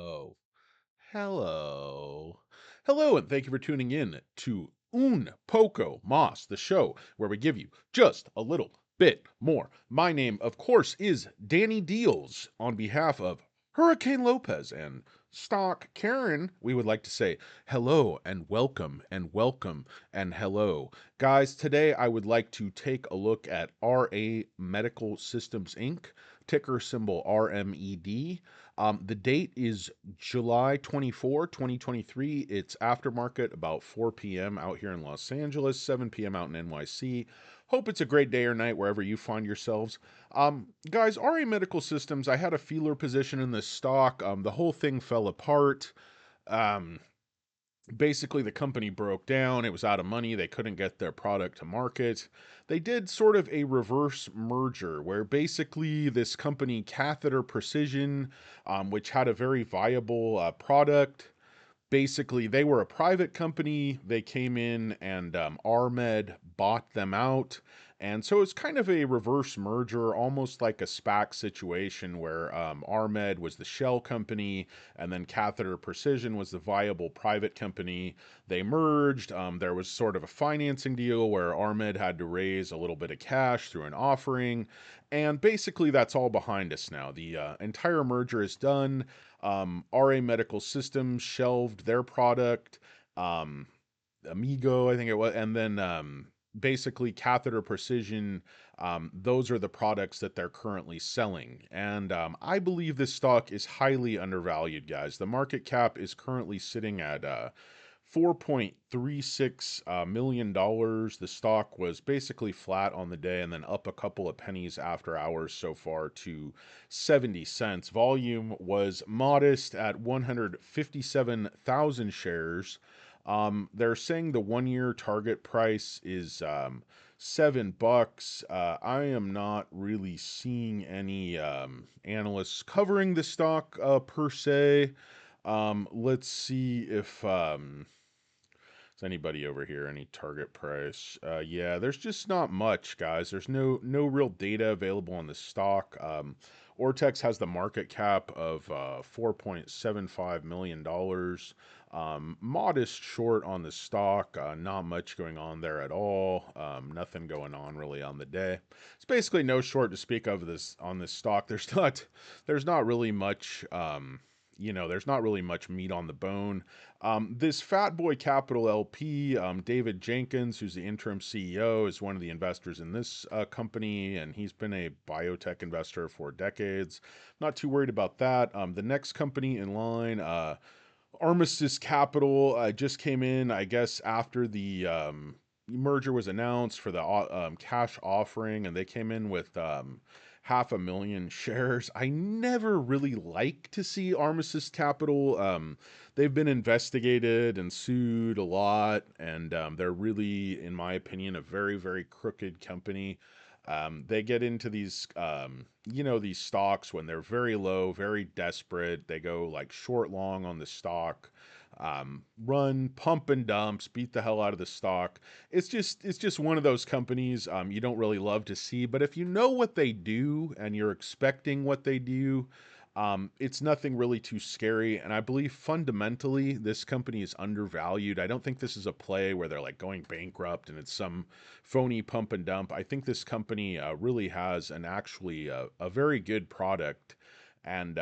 Oh, hello. Hello, and thank you for tuning in to Un Poco Mas, the show where we give you just a little bit more. My name, of course, is Danny Deals. On behalf of Hurricane Lopez and Stock Karen, we would like to say hello and welcome and hello. Guys, today I would like to take a look at RA Medical Systems Inc., ticker symbol RMED. The date is July 24, 2023. It's aftermarket about 4 p.m. out here in Los Angeles, 7 p.m. out in NYC. Hope it's a great day or night wherever you find yourselves. Guys, RA Medical Systems, I had a feeler position in this stock. The whole thing fell apart. Um, Basically, the company broke down. It was out of money. They couldn't get their product to market. They did sort of a reverse merger where basically this company, Catheter Precision, which had a very viable product, basically they were a private company. They came in and RMED bought them out. And so it's kind of a reverse merger, almost like a SPAC situation where RMED was the shell company and then Catheter Precision was the viable private company. They merged. There was sort of a financing deal where RMED had to raise a little bit of cash through an offering. And basically, that's all behind us now. The entire merger is done. RA Medical Systems shelved their product, um, Amigo, I think it was, and then basically Catheter Precision. Those are the products that they're currently selling, and I believe this stock is highly undervalued, guys. The market cap is currently sitting at $4.36 million. The stock was basically flat on the day and then up a couple of pennies after hours so far to 70 cents. Volume was modest at 157,000 shares. They're saying the 1 year target price is $7. I am not really seeing any analysts covering the stock per se. Let's see if is anybody over here any target price. Yeah, there's just not much, guys. There's no real data available on the stock. Ortex has the market cap of $4.75 million. Modest short on the stock. Not much going on there at all. Nothing going on really on the day. It's basically no short to speak of this on this stock. There's not really much there's not really much meat on the bone. This Fat Boy Capital LP, David Jenkins, who's the interim CEO, is one of the investors in this company, and he's been a biotech investor for decades. Not too worried about that. The next company in line, Armistice Capital, just came in, I guess, after the merger was announced for the cash offering, and they came in with 500,000 shares. I never really like to see Armistice Capital. They've been investigated and sued a lot, and they're really, in my opinion, a very, very crooked company. They get into these stocks when they're very low, very desperate. They go like short, long on the stock, run, pump and dumps, beat the hell out of the stock. It's just one of those companies you don't really love to see. But if you know what they do and you're expecting what they do, it's nothing really too scary. And I believe fundamentally this company is undervalued. I don't think this is a play where they're like going bankrupt and it's some phony pump and dump. I think this company really has a very good product, and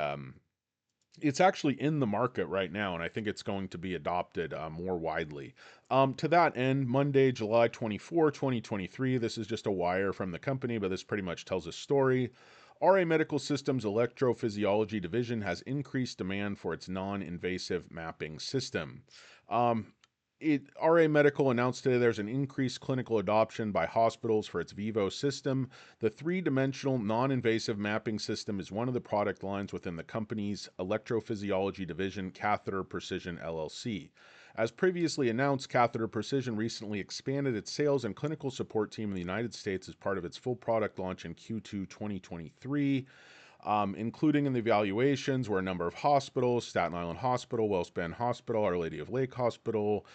it's actually in the market right now, and I think it's going to be adopted more widely. To that end, Monday, July 24, 2023, this is just a wire from the company, but this pretty much tells a story. RA Medical Systems Electrophysiology Division has increased demand for its non-invasive mapping system. Um, RA Medical announced today there's an increased clinical adoption by hospitals for its VIVO system. The three-dimensional non-invasive mapping system is one of the product lines within the company's electrophysiology division, Catheter Precision LLC. As previously announced, Catheter Precision recently expanded its sales and clinical support team in the United States as part of its full product launch in Q2 2023. Including in the evaluations were a number of hospitals: Staten Island Hospital, Wellspan Hospital, Our Lady of Lake Hospital,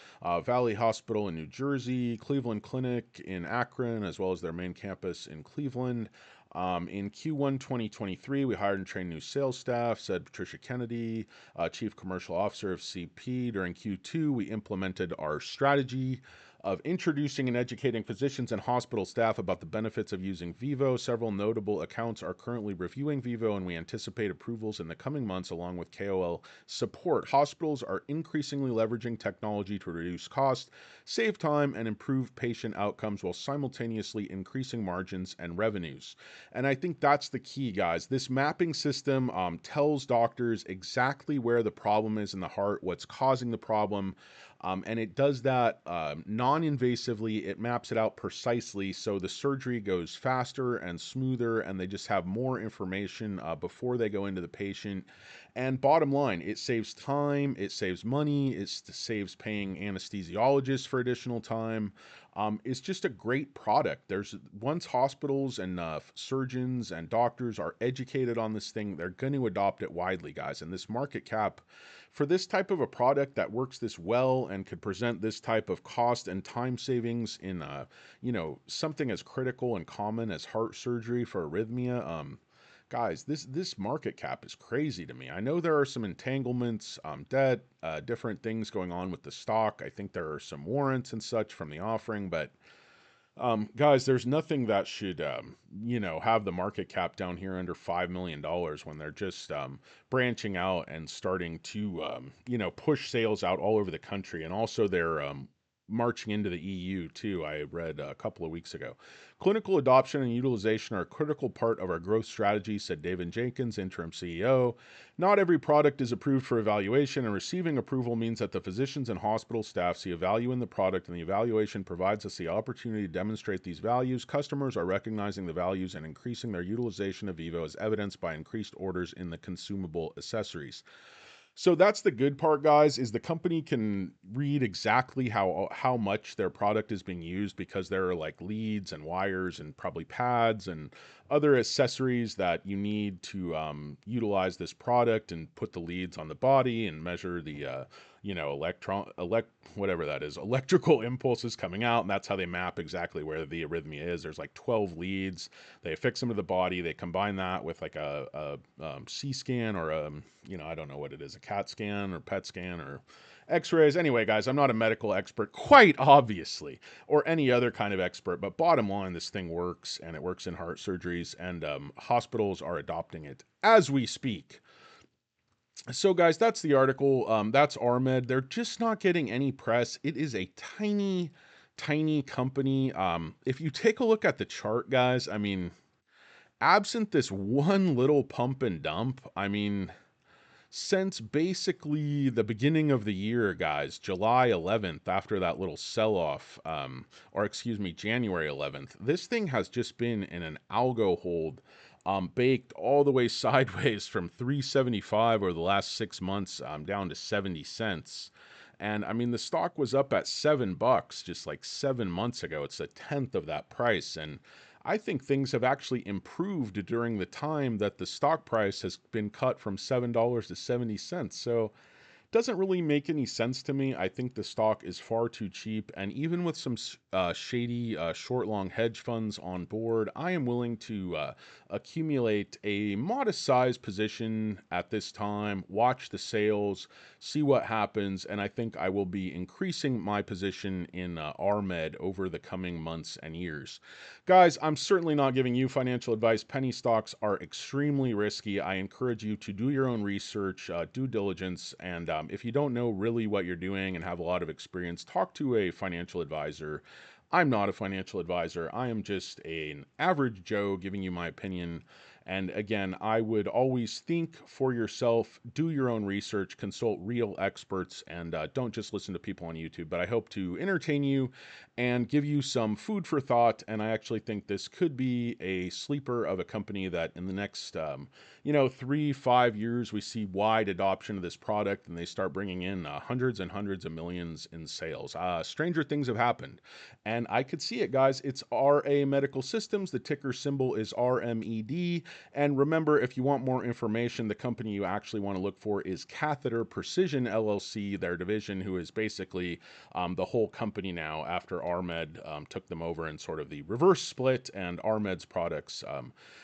Valley Hospital in New Jersey, Cleveland Clinic in Akron, as well as their main campus in Cleveland. In Q1 2023, we hired and trained new sales staff, said Patricia Kennedy, Chief Commercial Officer of CP. During Q2, we implemented our strategy of introducing and educating physicians and hospital staff about the benefits of using Vivo. Several notable accounts are currently reviewing Vivo, and we anticipate approvals in the coming months along with KOL support. Hospitals are increasingly leveraging technology to reduce costs, save time, and improve patient outcomes while simultaneously increasing margins and revenues. And I think that's the key, guys. This mapping system tells doctors exactly where the problem is in the heart, what's causing the problem, and it does that non-invasively. It maps it out precisely so the surgery goes faster and smoother, and they just have more information before they go into the patient. And bottom line, it saves time, it saves money, it saves paying anesthesiologists for additional time. It's just a great product. There's once hospitals and surgeons and doctors are educated on this thing, they're going to adopt it widely, guys. And this market cap for this type of a product that works this well and could present this type of cost and time savings in, something as critical and common as heart surgery for arrhythmia. Guys, this market cap is crazy to me. I know there are some entanglements, debt, different things going on with the stock. I think there are some warrants and such from the offering, but guys, there's nothing that should, have the market cap down here under $5 million when they're just branching out and starting to, push sales out all over the country. And also they're marching into the EU too, I read a couple of weeks ago. Clinical adoption and utilization are a critical part of our growth strategy, said David Jenkins, interim CEO. Not every product is approved for evaluation, and receiving approval means that the physicians and hospital staff see a value in the product, and the evaluation provides us the opportunity to demonstrate these values. Customers are recognizing the values and increasing their utilization of Vivo, as evidenced by increased orders in the consumable accessories. So that's the good part, guys, is the company can read exactly how much their product is being used, because there are like leads and wires and probably pads and other accessories that you need to utilize this product and put the leads on the body and measure the whatever that is, electrical impulses coming out, and that's how they map exactly where the arrhythmia is. There's like 12 leads. They affix them to the body. They combine that with like a C scan or I don't know what it is, a CAT scan or PET scan or X-rays. Anyway, guys, I'm not a medical expert, quite obviously, or any other kind of expert, but bottom line, this thing works, and it works in heart surgeries, and hospitals are adopting it as we speak. So, guys, that's the article. That's RMED. They're just not getting any press. It is a tiny, tiny company. If you take a look at the chart, guys, I mean, absent this one little pump and dump, I mean, since basically the beginning of the year, guys, July 11th, after that little sell off, January 11th, this thing has just been in an algo hold, baked all the way sideways from 375 over the last 6 months, down to 70 cents. And I mean, the stock was up at $7 just like 7 months ago. It's a tenth of that price. And I think things have actually improved during the time that the stock price has been cut from $7 to 70 cents. So doesn't really make any sense to me. I think the stock is far too cheap, and even with some shady short-long hedge funds on board, I am willing to accumulate a modest-sized position at this time, watch the sales, see what happens, and I think I will be increasing my position in RMED over the coming months and years. Guys, I'm certainly not giving you financial advice. Penny stocks are extremely risky. I encourage you to do your own research, due diligence, and if you don't know really what you're doing and have a lot of experience, talk to a financial advisor. I'm not a financial advisor. I am just an average Joe giving you my opinion. And again, I would always think for yourself, do your own research, consult real experts, and don't just listen to people on YouTube. But I hope to entertain you and give you some food for thought. And I actually think this could be a sleeper of a company that in the next, 3-5 years, we see wide adoption of this product, and they start bringing in hundreds and hundreds of millions in sales. Stranger things have happened, and I could see it, guys. It's RA Medical Systems. The ticker symbol is RMED. And remember, if you want more information, the company you actually want to look for is Catheter Precision LLC, their division, who is basically the whole company now after RMED took them over in sort of the reverse split, and RMED's products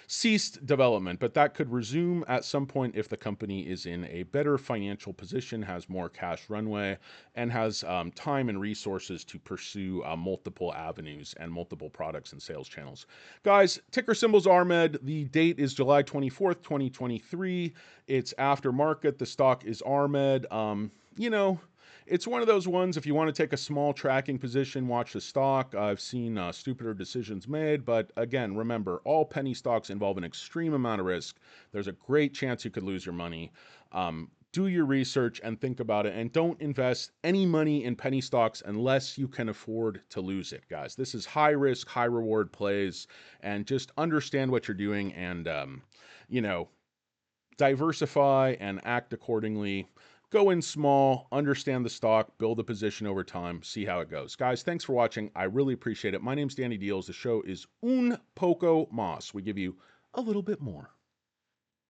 ceased development. But that could resume at some point if the company is in a better financial position, has more cash runway, and has time and resources to pursue multiple avenues and multiple products and sales channels. Guys, ticker symbols RMED. The date is July 24th, 2023. It's after market. The stock is RMED. You know, it's one of those ones, if you want to take a small tracking position, watch the stock. I've seen stupider decisions made, but again, remember, all penny stocks involve an extreme amount of risk. There's a great chance you could lose your money. Do your research and think about it, and don't invest any money in penny stocks unless you can afford to lose it, guys. This is high risk, high reward plays, and just understand what you're doing and, you know, diversify and act accordingly. Go in small, understand the stock, build a position over time, see how it goes. Guys, thanks for watching. I really appreciate it. My name's Danny Deals. The show is Un Poco Mas. We give you a little bit more.